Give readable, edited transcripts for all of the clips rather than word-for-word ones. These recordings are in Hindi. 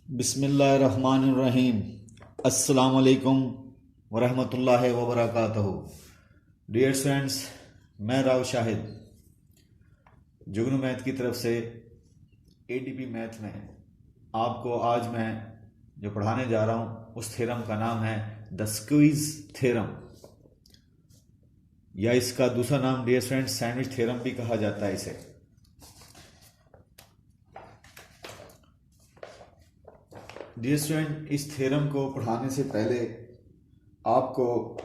बिस्मिल्लाहिर्रहमानिर्रहीम। अस्सलामुअलैकुम वरहमतुल्लाहि वबरकातुहू। डियर स्टूडेंट्स, मैं राव शाहिद जुगनू मैथ की तरफ से एडीपी मैथ में आपको आज मैं जो पढ़ाने जा रहा हूँ उस थ्योरम का नाम है द स्क्वीज थ्योरम, या इसका दूसरा नाम डियर स्टूडेंट्स सैंडविच थ्योरम भी कहा जाता है इसे। डियर स्टूडेंट, इस थ्योरम को पढ़ाने से पहले आपको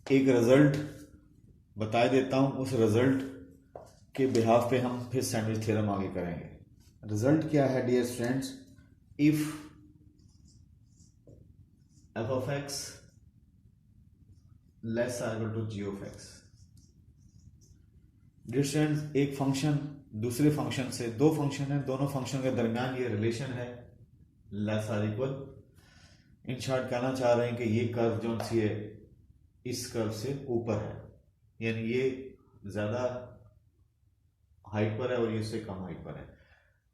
एक रिजल्ट बता देता हूं। उस रिजल्ट के बिहाफ पे हम फिर सैंडविच थ्योरम आगे करेंगे। रिजल्ट क्या है dear students? If f of x less or equal to g of x. Dear students, एक फंक्शन दूसरे फंक्शन से, दो फंक्शन है, दोनों फंक्शन के दरमियान ये रिलेशन है less or equal. In short कहना चाह रहे हैं कि ये कर्व जो सी है इस कर्व से ऊपर है, यानी ये ज्यादा हाइट पर है और ये इससे कम हाइट पर है।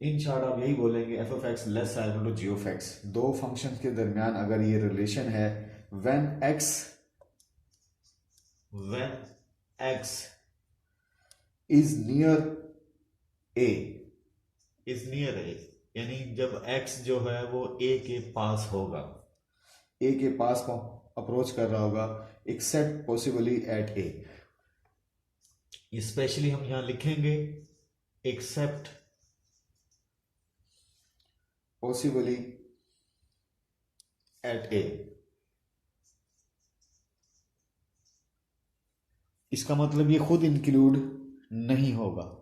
इन शॉर्ट आप यही बोलेंगे f of x less or equal to g of x. दो फंक्शन के दरमियान अगर ये रिलेशन है when x is near a, यानी जब x जो है वो a के पास होगा, a के पास को अप्रोच कर रहा होगा, except possibly at a। Specially हम यहां लिखेंगे एक्सेप्ट पॉसिबली एट a। इसका मतलब ये खुद इंक्लूड नहीं होगा,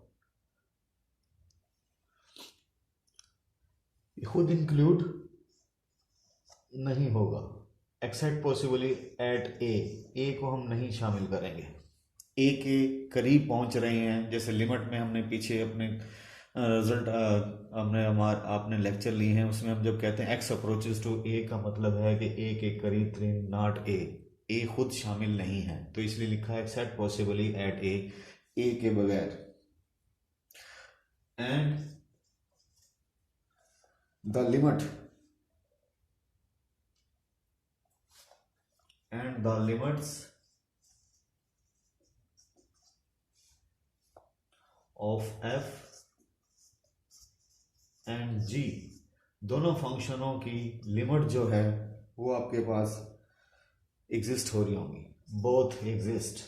खुद इंक्लूड नहीं होगा। एक्सेप्ट पॉसिबली एट ए को हम नहीं शामिल करेंगे। ए के करीब पहुंच रहे हैं, जैसे लिमिट में हमने पीछे अपने रिजल्ट आपने लेक्चर लिए हैं, उसमें हम जब कहते हैं एक्स अप्रोचेस टू ए का मतलब है कि ए के करीब नॉट ए खुद शामिल नहीं है, तो इसलिए लिखा है एक्सेप्ट पॉसिबली एट ए के बगैर। And the limits of f and g, दोनों फंक्शनों की लिमिट जो है वो आपके पास एग्जिस्ट हो रही होंगी, बोथ एग्जिस्ट।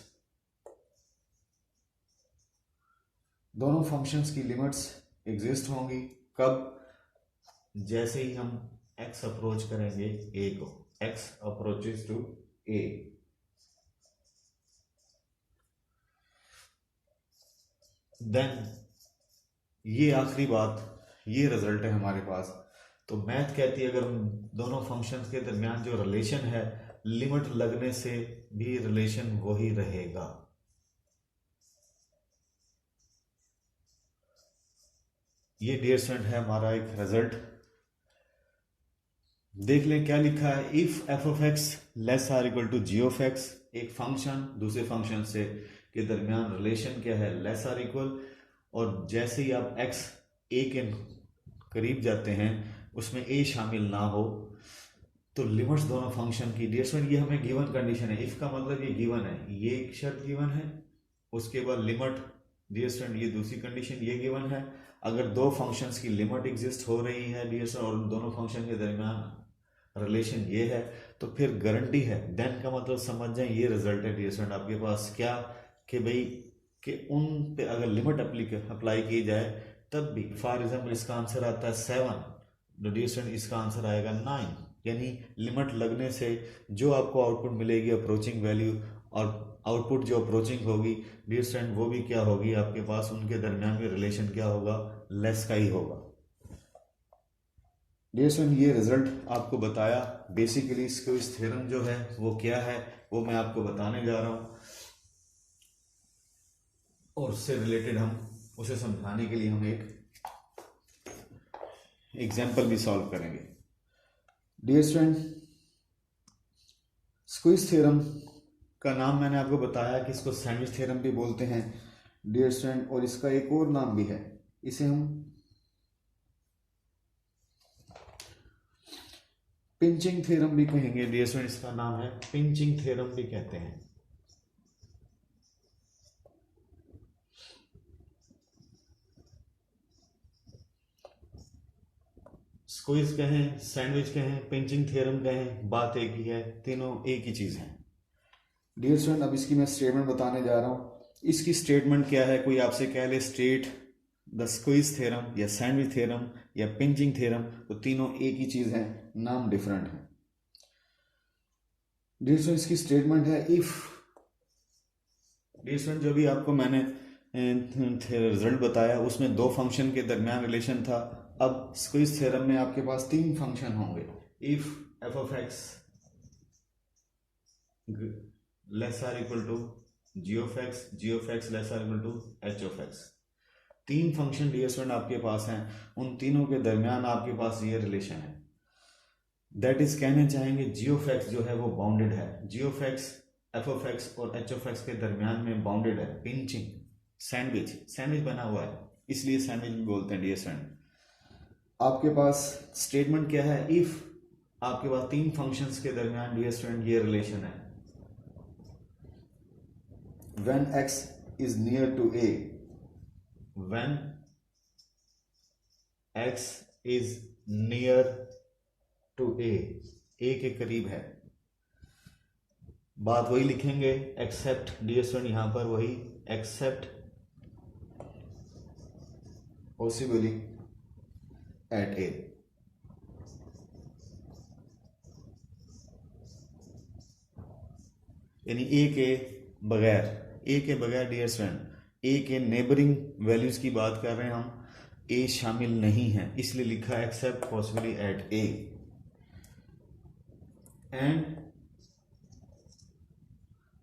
दोनों फंक्शंस की लिमिट्स एग्जिस्ट होंगी कब? जैसे ही हम x अप्रोच करेंगे a को, x approaches to a। Then ये आखिरी बात, ये रिजल्ट है हमारे पास। तो मैथ कहती है अगर दोनों फंक्शंस के दरमियान जो रिलेशन है, लिमिट लगने से भी रिलेशन वही रहेगा। ये डियर स्टूडेंट है हमारा एक रिजल्ट। देख लें क्या लिखा है। If f of x less or equal to g of x, एक फंक्शन दूसरे फंक्शन से के दरमियान रिलेशन क्या है? Less or equal. और जैसे ही आप एक्स ए के करीब जाते हैं उसमें ए शामिल ना हो, तो लिमिट्स दोनों फंक्शन की, डियर स्टूडेंट ये हमें गिवन कंडीशन है। इफ का मतलब ये गिवन है, ये एक शर्त गिवन है, उसके बाद लिमिट, डियर स्टूडेंट ये दूसरी कंडीशन ये गिवन है। अगर दो फंक्शंस की लिमिट एग्जिस्ट हो रही है डियर स्टूडेंट और दोनों फंक्शन के दरमियान रिलेशन ये है, तो फिर गारंटी है। देन का मतलब समझ जाए ये रिजल्ट है डियर स्टूडेंट आपके पास क्या, कि भाई कि उन पे अगर लिमिट अप्लाई की जाए तब भी, फॉर एग्जाम्पल इसका आंसर आता है 7, डियर स्टूडेंट इसका आंसर आएगा 9, यानी लिमिट लगने से जो आपको आउटपुट मिलेगी अप्रोचिंग वैल्यू, और आउटपुट जो अप्रोचिंग होगी डियर स्टूडेंट वो भी क्या होगी आपके पास, उनके दरमियान में रिलेशन क्या होगा? लेस का ही होगा। डियर स्टूडेंट ये रिजल्ट आपको बताया। बेसिकली इसको इस थ्योरम जो है वो क्या है वो मैं आपको बताने जा रहा हूं, और उससे रिलेटेड हम उसे समझाने के लिए हम एक एग्जाम्पल भी सॉल्व करेंगे। डियर स्टूडेंट, स्क्वीज थ्योरम का नाम मैंने आपको बताया कि इसको सैंडविच थ्योरम भी बोलते हैं डियर स्टूडेंट, और इसका एक और नाम भी है, इसे हम पिंचिंग थ्योरम भी कहेंगे डियर स्टूडेंट, इसका नाम है पिंचिंग थ्योरम भी कहते हैं। स्क्वीज कहें, सैंडविच कहें, पिंचिंग थ्योरम कहें, बात एक ही है, तीनों एक ही चीज है डियर स्टूडेंट। अब इसकी मैं स्टेटमेंट बताने जा रहा हूं। इसकी स्टेटमेंट क्या है, कोई आपसे कह ले स्टेट द स्क्वीज थ्योरम या सैंडविच थ्योरम या पिंचिंग थ्योरम, तो तीनों एक ही चीज है, नाम डिफरेंट है डियर स्टूडेंट। इसकी स्टेटमेंट है इफ, डियर स्टूडेंट जो भी आपको मैंने रिजल्ट बताया उसमें दो फंक्शन के दरमियान रिलेशन था। अब स्क्वीज थ्योरम में आपके पास तीन फंक्शन होंगे। If f of x less or equal to g of x less or equal to h of x, तीन फंक्शन डियर स्टूडेंट आपके पास हैं, उन तीनों के दरमियान आपके पास ये रिलेशन है। दैट इज कहने चाहेंगे जी ऑफ एक्स जो है वो बाउंडेड है, g of x f of x और एच ऑफ एक्स के दरमियान में बाउंडेड है। पिंचिंग सैंडविच बना हुआ है, इसलिए सैंडविच भी बोलते हैं डियर स्टूडेंट। आपके पास स्टेटमेंट क्या है, इफ आपके पास तीन फंक्शंस के दरमियान डियर स्टूडेंट ये रिलेशन है। When x is near to a, when x is near to a के करीब है, बात वही लिखेंगे एक्सेप्ट डियर स्टूडेंट, यहां पर वही एक्सेप्ट पॉसिबली एट ए। यानी ए के बगैर डियर स्टूडेंट, ए के नेबरिंग वैल्यूज की बात कर रहे हैं हम, ए शामिल नहीं है, इसलिए लिखा है except possibly at a. And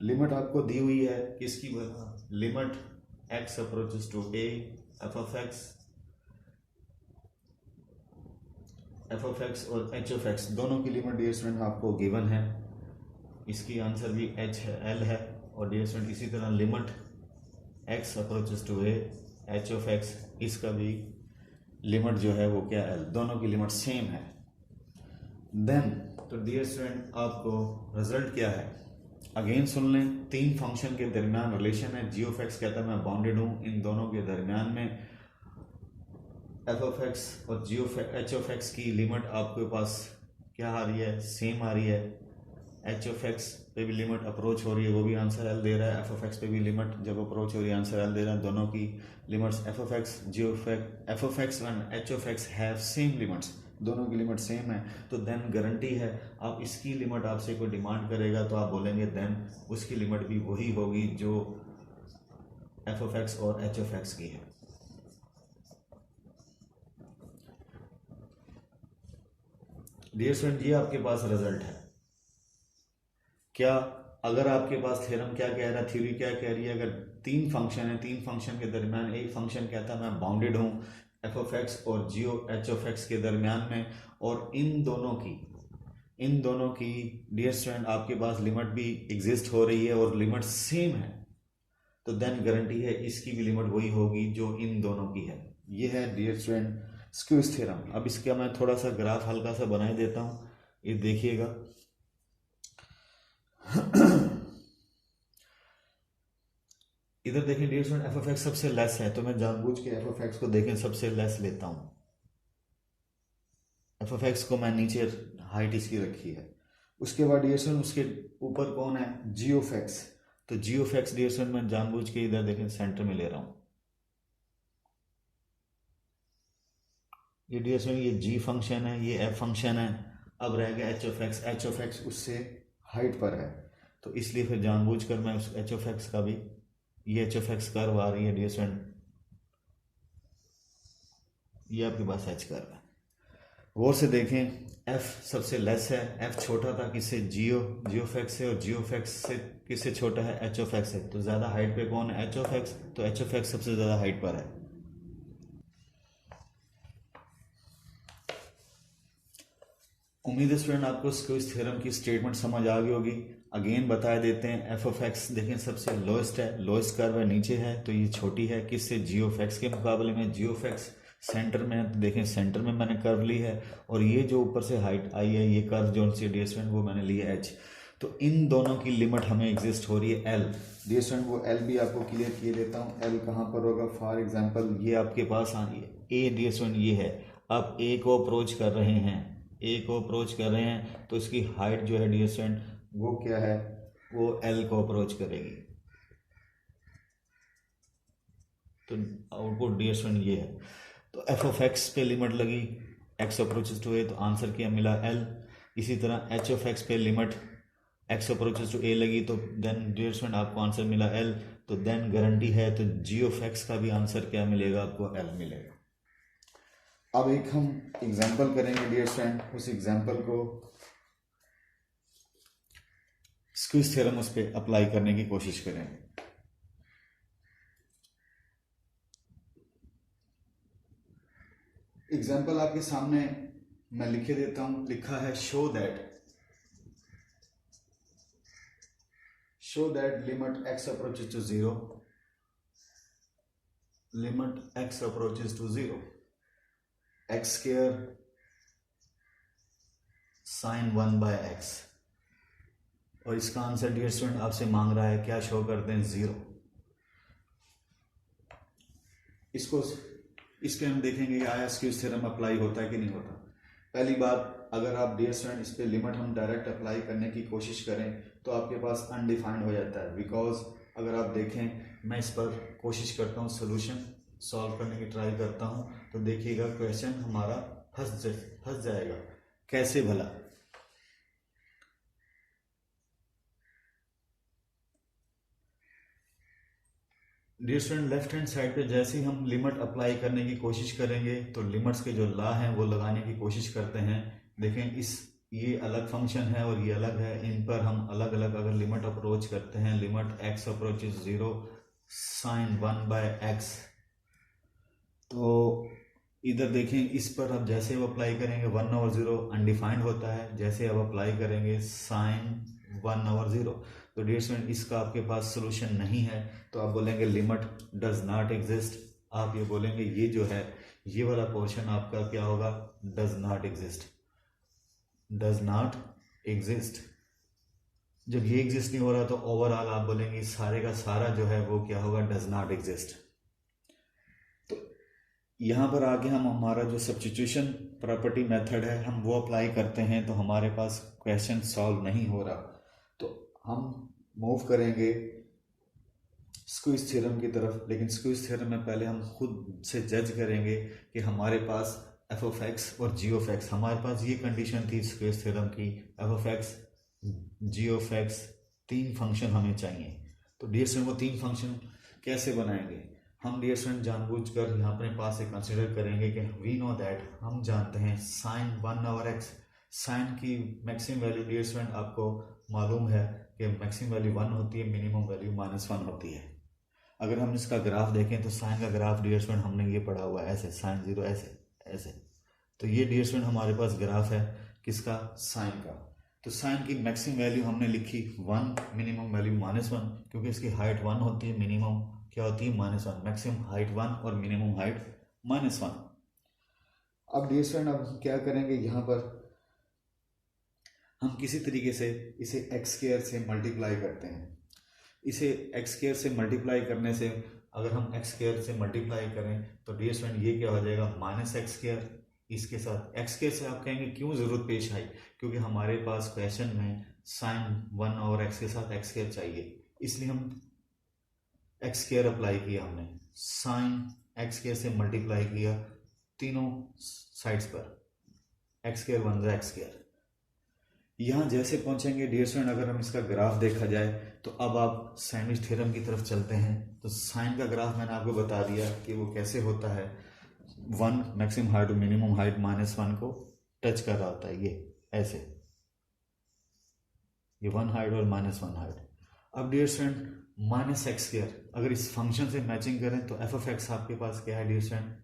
limit आपको दी हुई है किसकी, limit x approaches to a, f of x और एच ऑफ एक्स दोनों की लिमिट डियर स्टूडेंट आपको गिवन है। इसकी आंसर भी एच है, एल है। और डियर स्टूडेंट इसी तरह limit x approaches to a, h of x, इसका भी लिमिट जो है वो क्या, एल, दोनों की लिमिट सेम है। देन तो डियर स्टूडेंट आपको रिजल्ट क्या है, अगेन सुन लें, तीन फंक्शन के दरमियान रिलेशन है। जी ऑफ एक्स कहता है मैं बाउंडेड हूं, इन दोनों के दरमियान में एफ ऑफ एक्स और एच ऑफ एक्स की लिमिट आपके पास क्या आ रही है, सेम आ रही है। एच ऑफ एक्स पे भी लिमिट अप्रोच हो रही है, वो भी आंसर एल दे रहा है। एफ ऑफ एक्स पे भी लिमिट जब अप्रोच हो रही है आंसर एल दे रहा है। दोनों की limits F of x and H of x have same limits, दोनों की लिमिट सेम है, तो देन गारंटी है। आप इसकी लिमिट आपसे कोई डिमांड करेगा तो आप बोलेंगे देन उसकी लिमिट भी वही होगी जो एफ ऑफ एक्स और एच ऑफ एक्स की है। डियर स्टूडेंट ये आपके पास रिजल्ट है। क्या अगर आपके पास थ्योरम क्या कह रहा है, थ्योरी क्या कह रही है, अगर तीन फंक्शन है, तीन फंक्शन के दरमियान एक फंक्शन कहता है मैं बाउंडेड हूं एफ ऑफ एक्स और एच ऑफ एक्स के दरमियान में, और इन दोनों की डियर स्टूडेंट आपके पास लिमिट भी एग्जिस्ट हो रही है और लिमिट सेम है, तो देन गारंटी है इसकी भी लिमिट वही होगी जो इन दोनों की है। ये है डियर स्टूडेंट स्क्यूज थ्योरम। अब इसका मैं थोड़ा सा ग्राफ हल्का सा बना देता हूं, ये देखिएगा। इधर देखें dear student f of x सबसे लेस है, तो मैं जानबूझ के एफ ऑफ एक्स को देखें सबसे लेस लेता हूं। एफ ऑफ एक्स को मैं नीचे हाइट इसकी रखी है। उसके बाद डियर स्टूडेंट उसके ऊपर कौन है, जी ऑफ एक्स, तो जी ऑफ एक्स डियर स्टूडेंट मैं जानबूझ के इधर देखें सेंटर में ले रहा हूं। ये डियर स्टूडेंट ये जी फंक्शन है, ये एफ फंक्शन है। अब रह गया एच ऑफ एक्स उससे हाइट पर है, तो इसलिए फिर जानबूझकर मैं उस एच ऑफ एक्स का भी, ये एच ऑफ एक्स कर्व आ रही है डियर स्टूडेंट, ये आपके पास एच कर्व है। गौर से देखें एफ सबसे लेस है, एफ छोटा था किससे, जी ऑफ एक्स से, और जी ऑफ एक्स से किससे छोटा है, एच ऑफ एक्स है। तो ज्यादा हाइट पे कौन है, एच ऑफ एक्स, तो एच ऑफ एक्स सबसे ज्यादा हाइट पर है। उम्मीद है स्टूडेंट आपको स्क्यूज थ्योरम की स्टेटमेंट समझ आ गई होगी। अगेन बता देते हैं, एफ ऑफ एक्स देखें सबसे लोएस्ट है, लोएस्ट कर्व है, नीचे है, तो ये छोटी है किससे, जी ऑफ एक्स के मुकाबले में। जी ऑफ एक्स सेंटर में है तो देखें सेंटर में मैंने कर्व ली है, और ये जो ऊपर से हाइट आई है ये कर्व जो सी डियर स्टूडेंट वो मैंने ली है एच। तो इन दोनों की लिमिट हमें एग्जिस्ट हो रही है एल। डियर स्टूडेंट वो एल भी आपको क्लियर किए देता हूँ। एल कहाँ पर होगा? फॉर एग्जांपल ये आपके पास ए डियर स्टूडेंट ये है, आप ए को अप्रोच कर रहे हैं, ए को अप्रोच कर रहे हैं तो इसकी हाइट जो है डियर स्टूडेंट वो क्या है? वो एल को अप्रोच करेगी। तो आउटपुट डियर स्टूडेंट ये है। तो एफ ऑफ एक्स पे लिमिट लगी, एक्स अप्रोचेस टू ए, तो आंसर क्या मिला? एल। इसी तरह एच ऑफ एक्स पे लिमिट एक्स अप्रोचेस टू ए लगी, तो देन डियर स्टूडेंट आपको आंसर मिला एल। तो देन गारंटी है, तो जी ऑफ एक्स का भी आंसर क्या मिलेगा? आपको एल मिलेगा। अब एक हम एग्जाम्पल करेंगे डियर स्टूडेंट, उस एग्जाम्पल को स्क्विज थ्योरम उस पर अप्लाई करने की कोशिश करेंगे। एग्जाम्पल आपके सामने मैं लिखे देता हूं, लिखा है show that limit x approaches to zero, limit x approaches to zero, x square sine 1/x, और इसका आंसर डियर स्टूडेंट आपसे मांग रहा है क्या? शो करते हैं 0। इसको इस पे हम देखेंगे कि आया स्क्विज थ्योरम अप्लाई होता है कि नहीं होता। पहली बात, अगर आप डियर स्टूडेंट इस पे लिमिट हम डायरेक्ट अप्लाई करने की कोशिश करें तो आपके पास अनडिफाइंड हो जाता है। बिकॉज अगर आप देखें, मैं इस पर कोशिश करता हूँ सोल्यूशन सॉल्व करने की ट्राई करता हूँ, तो देखिएगा क्वेश्चन हमारा फंस जाएगा। कैसे भला? Dear student left hand side पे जैसे ही हम लिमिट अप्लाई करने की कोशिश करेंगे तो लिमिट्स के जो लॉ हैं वो लगाने की कोशिश करते हैं। देखें ये अलग फंक्शन है और ये अलग है, इन पर हम अलग अलग अगर लिमिट अप्रोच करते हैं, limit x approaches 0 sign 1/x, तो इधर देखें इस पर अब जैसे वो अप्लाई करेंगे 1/0 अनडिफाइंड होता है, जैसे अब अप्लाई करेंगे साइन 1/0, तो डियर स्टूडेंट इसका आपके पास सोल्यूशन नहीं है, तो आप बोलेंगे लिमिट डज नॉट एग्जिस्ट। आप ये बोलेंगे ये जो है ये वाला पोर्शन आपका क्या होगा? Does not exist, does not exist. जब ये एग्जिस्ट नहीं हो रहा तो ओवरऑल आप बोलेंगे सारे का सारा जो है वो क्या होगा? Does not exist. तो यहां पर आके हम हमारा जो सब्स्टिट्यूशन प्रॉपर्टी मेथड है हम वो अप्लाई करते हैं, तो हमारे पास क्वेश्चन सॉल्व नहीं हो रहा, तो हम मूव करेंगे स्क्विज थ्योरम की तरफ। लेकिन स्क्विज थ्योरम में पहले हम खुद से जज करेंगे कि हमारे पास एफ ऑफ एक्स और जी ऑफ एक्स, हमारे पास ये कंडीशन थी स्क्विज थ्योरम की, f of x g of x 3 function हमें चाहिए। तो डियर स्टूडेंट वो 3 फंक्शन कैसे बनाएंगे? हम डियर स्टूडेंट जानबूझकर यहाँ अपने पास से कंसिडर करेंगे कि वी नो दैट, हम जानते हैं साइन 1/x, साइन की मैक्सिमम वैल्यू डियर स्टूडेंट आपको मालूम है कि मैक्सिमम वैल्यू 1 होती है, मिनिमम वैल्यू -1 होती है। अगर हम इसका ग्राफ देखें तो साइन का ग्राफ डियर स्टूडेंट हमने ये पढ़ा हुआ है ऐसे, साइन 0 ऐसे ऐसे, तो ये डियर स्टूडेंट हमारे पास ग्राफ है किसका? साइन का। तो साइन की मैक्सिमम वैल्यू हमने लिखी 1, मिनिमम वैल्यू -1, क्योंकि इसकी हाइट 1 होती है, मिनिमम क्या होती है? -1, मैक्सिमम हाइट 1 और मिनिमम हाइट -1। अब डियर स्टूडेंट अब हम क्या करेंगे, यहाँ पर हम किसी तरीके से इसे एक्स स्क्वायर से मल्टीप्लाई करते हैं। इसे एक्स स्क्वायर से मल्टीप्लाई करने से, अगर हम एक्स स्क्वायर से मल्टीप्लाई करें तो डियर स्टूडेंट ये क्या हो जाएगा? -x²। इसके साथ एक्स स्क्वायर से आप कहेंगे क्यों जरूरत पेश आई? क्योंकि हमारे पास क्वेश्चन में साइन 1/x के साथ एक्स स्क्वायर चाहिए, इसलिए हम एक्स स्क्वायर अप्लाई किया, हमने साइन एक्स स्क्वायर से मल्टीप्लाई किया तीनों साइड्स पर, एक्स स्क्वायर 1/x²। यहाँ जैसे पहुंचेंगे डियर स्टूडेंट, अगर हम इसका ग्राफ देखा जाए तो अब आप सैंडविच थ्योरम की तरफ चलते हैं। तो साइन का ग्राफ मैंने आपको बता दिया कि वो कैसे होता है, 1 मैक्सिमम हाइट और मिनिमम हाइट -1 को टच कर रहा होता है, ये ऐसे, ये 1 हाइट और -1 हाइट। अब डियर स्टूडेंट -x², अगर इस फंक्शन से मैचिंग करें तो एफ ऑफ एक्स आपके पास क्या है dear student?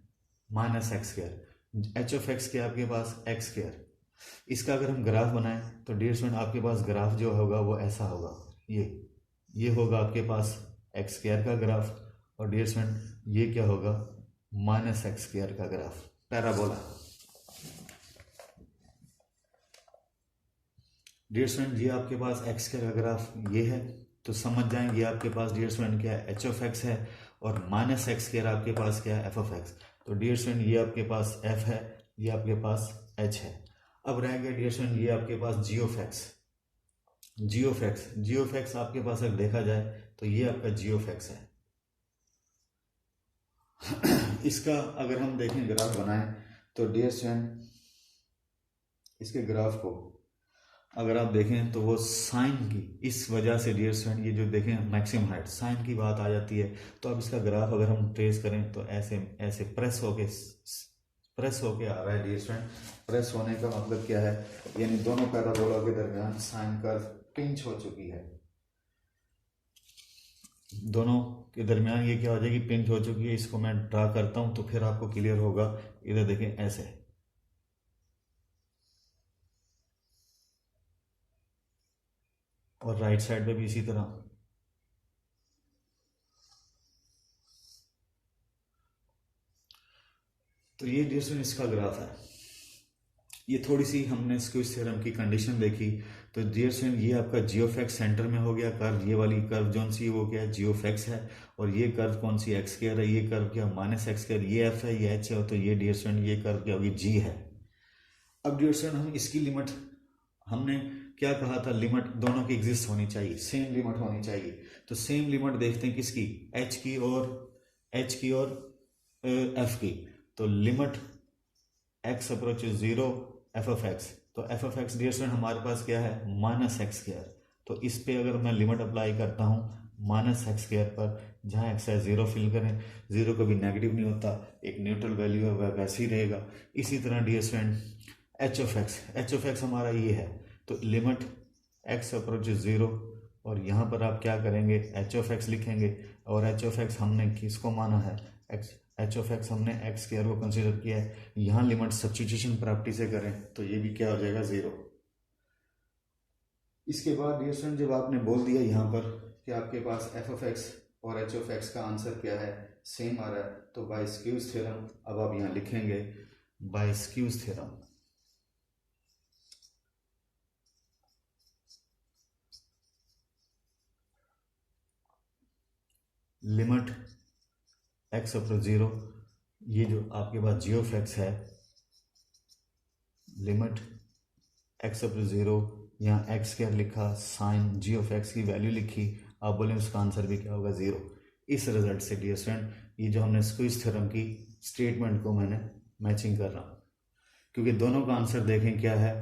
-x²। H of x क्या आपके पास? x²। इसका अगर हम ग्राफ बनाएं तो डियर स्टूडेंट आपके पास ग्राफ जो होगा वो ऐसा होगा, ये होगा आपके पास x² का ग्राफ, और डियर स्टूडेंट ये क्या होगा? माइनस एक्स स्क्वायर का ग्राफ, पैराबोला। डियर स्टूडेंट ये आपके पास एक्स स्क्वायर का ग्राफ ये है, तो समझ जाएंगे ये आपके पास डियर स्टूडेंट क्या है, एच ऑफ एक्स है, और माइनस एक्स स्क्वायर आपके पास क्या है, एफ ऑफ एक्स। तो डियर स्टूडेंट ये आपके पास एफ है, ये आपके पास एच है। अब रह गया डियर स्टूडेंट ये आपके पास g of x. G of x, g of x आपके पास अगर देखा जाए तो ये आपका जी ऑफ एक्स है। इसका अगर हम देखें ग्राफ बनाएं तो डियर स्टूडेंट इसके ग्राफ को अगर आप देखें तो वो साइन की इस वजह से डियर स्टूडेंट ये जो देखें मैक्सिमम हाइट साइन की बात आ जाती है। तो अब इसका ग्राफ अगर हम ट्रेस करें तो ऐसे ऐसे प्रेस होके आ रहा है डियर स्टूडेंट। प्रेस होने का मतलब क्या है, यानी दोनों पैराबोला के दरमियान साइन कर्व पिंच हो चुकी है, दोनों के दरमियान ये क्या हो जाएगी, पिंच हो चुकी है। इसको मैं ड्रा करता हूं तो फिर आपको क्लियर होगा। इधर देखें ऐसे, और राइट साइड पे भी इसी तरह। तो ये डियर स्टूडेंट इसका ग्राफ है। ये थोड़ी सी हमने स्क्विज थ्योरम की कंडीशन देखी। तो डियर स्टूडेंट ये आपका जी ऑफ एक्स सेंटर में हो गया कर्व, ये वाली कर्व जौन सी वो क्या है, जी ऑफ एक्स है, और ये कर्व कौन सी एक्स स्क्वायर है, ये कर्व क्या माइनस एक्स स्क्वायर, ये एफ है, ये एच है, तो ये डियर स्टूडेंट ये कर्व क्या होगी, जी है। अब डियर स्टूडेंट हम इसकी लिमिट, हमने क्या कहा था, लिमिट दोनों की एग्जिस्ट होनी चाहिए, सेम लिमिट होनी चाहिए। तो सेम लिमिट देखते हैं किसकी, एच की और एफ की। तो limit x approach 0 f of x, तो f of x dear student हमारे पास क्या है, माइनस एक्स स्क्वायर। तो इस पे अगर मैं लिमिट अप्लाई करता हूँ माइनस एक्स स्क्वायर पर, जहाँ एक्स है 0 फिल करें, 0 कभी नेगेटिव नहीं होता, एक न्यूट्रल वैल्यू है वह वैसे ही रहेगा। इसी तरह dear student h of x हमारा ये है, तो लिमिट एक्स अप्रोच 0, और यहाँ पर आप क्या करेंगे, एच ऑफ एक्स लिखेंगे, और एच ऑफ एक्स हमने किसको माना है, एच ऑफ एक्स हमने एक्स स्क्वायर को कंसीडर किया है। यहाँ लिमिट सब्स्टिट्यूशन प्रॉपर्टी से करें तो ये भी क्या हो जाएगा, 0। इसके बाद डियर स्टूडेंट जब आपने बोल दिया यहाँ पर कि आपके पास एफ ऑफ एक्स और एच ऑफ एक्स का आंसर क्या है, सेम आ रहा है, तो बाय स्क्यूज थ्योरम अब आप यहाँ लिखेंगे, by squeeze theorem limit x approach 0, ये जो आपके पास जी ऑफ एक्स है, लिमिट एक्स अप्रोच 0, यहाँ एक्स स्क्वायर लिखा, साइन जी ऑफ एक्स की वैल्यू लिखी, आप बोलें उसका आंसर भी क्या होगा, 0। इस रिजल्ट से डियर स्टूडेंट ये जो हमने स्क्विज थ्योरम की स्टेटमेंट को मैंने मैचिंग कर रहा हूँ, क्योंकि दोनों का आंसर देखें क्या है,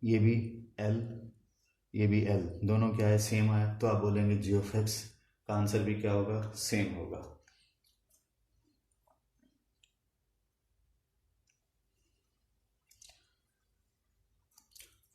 ये भी एल ये भी एल, दोनों क्या है, सेम आया, तो आप बोलेंगे जी ऑफ एक्स का आंसर भी क्या होगा, सेम होगा।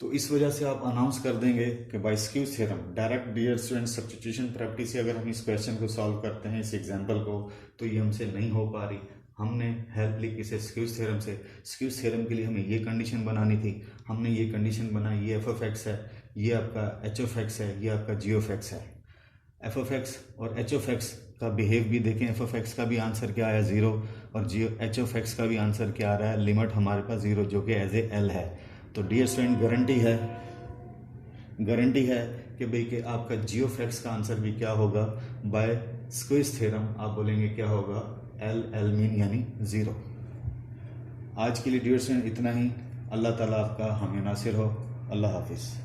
तो इस वजह से आप अनाउंस कर देंगे कि by squeeze theorem direct dear student substitution property से अगर हम इस क्वेश्चन को सॉल्व करते हैं, इस एग्जांपल को, तो ये हमसे नहीं हो पा रही। हमने हेल्प ली किसे, स्क्यूज थ्योरम से। स्क्यूज थ्योरम के लिए हमें ये कंडीशन बनानी थी, हमने ये कंडीशन बनाई, ये एफ ऑफ एक्स है, ये आपका एच ऑफ एक्स है, ये आपका जी ऑफ एक्स है। एफ ऑफ एक्स और एच ऑफ एक्स का बिहेव भी देखें, एफ ऑफ एक्स का भी आंसर क्या आया, 0, और जी एच ऑफ एक्स का भी आंसर क्या आ रहा है, लिमिट हमारे पास 0 जो कि एज ए एल है। तो डियर स्टूडेंट गारंटी है कि भाई कि आपका जी ऑफ एक्स का आंसर भी क्या होगा, बाय स्क्विज थ्योरम आप बोलेंगे क्या होगा, एल मीन यानी 0। आज के लिए डियर स्टूडेंट इतना ही। अल्लाह ताला आपका हमें नासिर हो। अल्लाह हाफिज़।